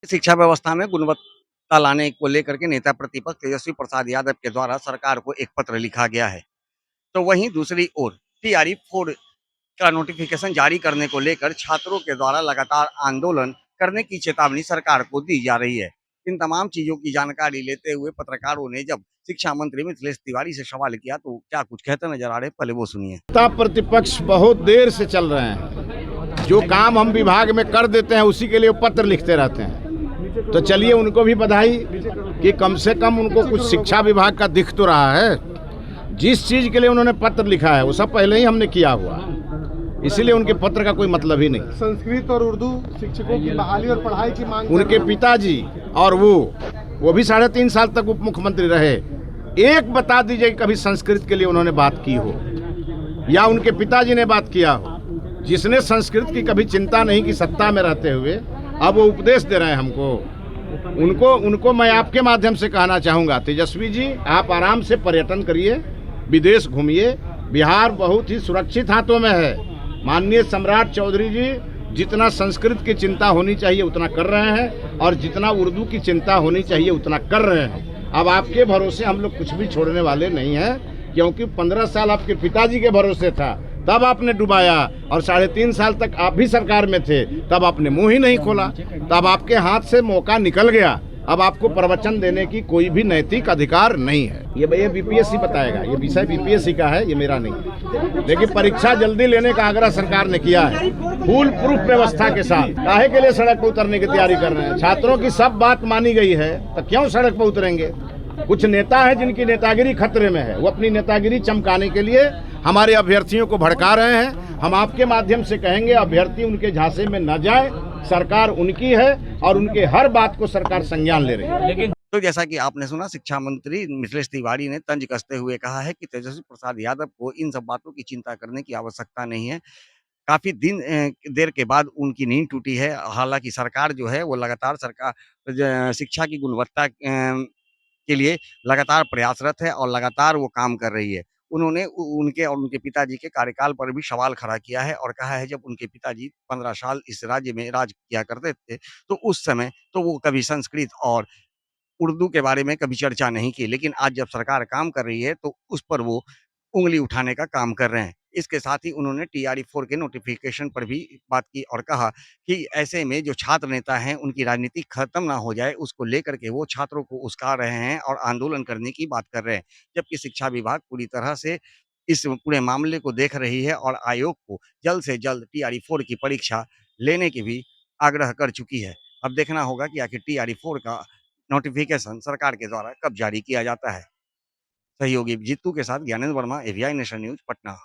शिक्षा व्यवस्था में गुणवत्ता लाने को लेकर के नेता प्रतिपक्ष तेजस्वी प्रसाद यादव के द्वारा सरकार को एक पत्र लिखा गया है। तो वहीं दूसरी ओर टीआरई 4 का नोटिफिकेशन जारी करने को लेकर छात्रों के द्वारा लगातार आंदोलन करने की चेतावनी सरकार को दी जा रही है। इन तमाम चीजों की जानकारी लेते हुए पत्रकारों ने जब शिक्षा मंत्री मिथिलेश तिवारी से सवाल किया तो क्या कुछ कहते नजर आ रहे, पहले वो सुनिए। प्रतिपक्ष बहुत देर से चल रहे हैं। जो काम हम विभाग में कर देते हैं उसी के लिए पत्र लिखते रहते हैं। तो चलिए उनको भी बधाई कि कम से कम उनको कुछ शिक्षा विभाग का दिख तो रहा है। जिस चीज के लिए उन्होंने पत्र लिखा है वो सब पहले ही हमने किया हुआ, इसीलिए उनके पत्र का कोई मतलब ही नहीं। संस्कृत और उर्दू शिक्षकों की बहाली और पढ़ाई की मांग, उनके पिताजी और वो भी 3.5 साल तक उप मुख्यमंत्री रहे। एक बता दीजिए कभी संस्कृत के लिए उन्होंने बात की हो या उनके पिताजी ने बात किया हो। जिसने संस्कृत की कभी चिंता नहीं की सत्ता में रहते हुए, अब वो उपदेश दे रहे हैं हमको। उनको मैं आपके माध्यम से कहना चाहूँगा, तेजस्वी जी आप आराम से पर्यटन करिए, विदेश घूमिए। बिहार बहुत ही सुरक्षित हाथों में है। माननीय सम्राट चौधरी जी जितना संस्कृत की चिंता होनी चाहिए उतना कर रहे हैं और जितना उर्दू की चिंता होनी चाहिए उतना कर रहे हैं। अब आपके भरोसे हम लोग कुछ भी छोड़ने वाले नहीं हैं, क्योंकि 15 साल आपके पिताजी के भरोसे था, तब आपने डुबाया, और 3.5 साल तक आप भी सरकार में थे, तब आपने मुंह ही नहीं खोला। तब आपके हाथ से मौका निकल गया। अब आपको प्रवचन देने की कोई भी नैतिक अधिकार नहीं है। ये बीपीएससी बताएगा, ये विषय बीपीएससी का है, ये मेरा नहीं है। लेकिन परीक्षा जल्दी लेने का आग्रह सरकार ने किया है, फुल प्रूफ व्यवस्था के साथ। काहे के लिए सड़क पर उतरने की तैयारी कर रहे हैं? छात्रों की सब बात मानी गई है तो क्यों सड़क पर उतरेंगे? कुछ नेता है जिनकी नेतागिरी खतरे में है, वो अपनी नेतागिरी चमकाने के लिए हमारे अभ्यर्थियों को भड़का रहे हैं। हम आपके माध्यम से कहेंगे अभ्यर्थी उनके झांसे में न जाए, सरकार उनकी है और उनके हर बात को सरकार संज्ञान ले रही है। लेकिन तो जैसा कि आपने सुना, शिक्षा मंत्री मिथिलेश तिवारी ने तंज कसते हुए कहा है कि तेजस्वी प्रसाद यादव को इन सब बातों की चिंता करने की आवश्यकता नहीं है। काफी देर के बाद उनकी नींद टूटी है। हालांकि सरकार जो है वो लगातार शिक्षा की गुणवत्ता के लिए लगातार प्रयासरत है और लगातार वो काम कर रही है। उन्होंने उनके और उनके पिताजी के कार्यकाल पर भी सवाल खड़ा किया है और कहा है जब उनके पिताजी 15 साल इस राज्य में राज किया करते थे तो उस समय तो वो कभी संस्कृत और उर्दू के बारे में कभी चर्चा नहीं की, लेकिन आज जब सरकार काम कर रही है तो उस पर वो उँगली उठाने का काम कर रहे हैं। इसके साथ ही उन्होंने टीआरई 4 के नोटिफिकेशन पर भी बात की और कहा कि ऐसे में जो छात्र नेता हैं उनकी राजनीति खत्म ना हो जाए, उसको लेकर के वो छात्रों को उस्का रहे हैं और आंदोलन करने की बात कर रहे हैं। जबकि शिक्षा विभाग पूरी तरह से इस पूरे मामले को देख रही है और आयोग को जल्द से जल्द टीआरई 4 की परीक्षा लेने की भी आग्रह कर चुकी है। अब देखना होगा कि आखिर टीआरई 4 का नोटिफिकेशन सरकार के द्वारा कब जारी किया जाता है। सहयोगी जीतू के साथ Gyanendra Verma, AVI nation news, Patna.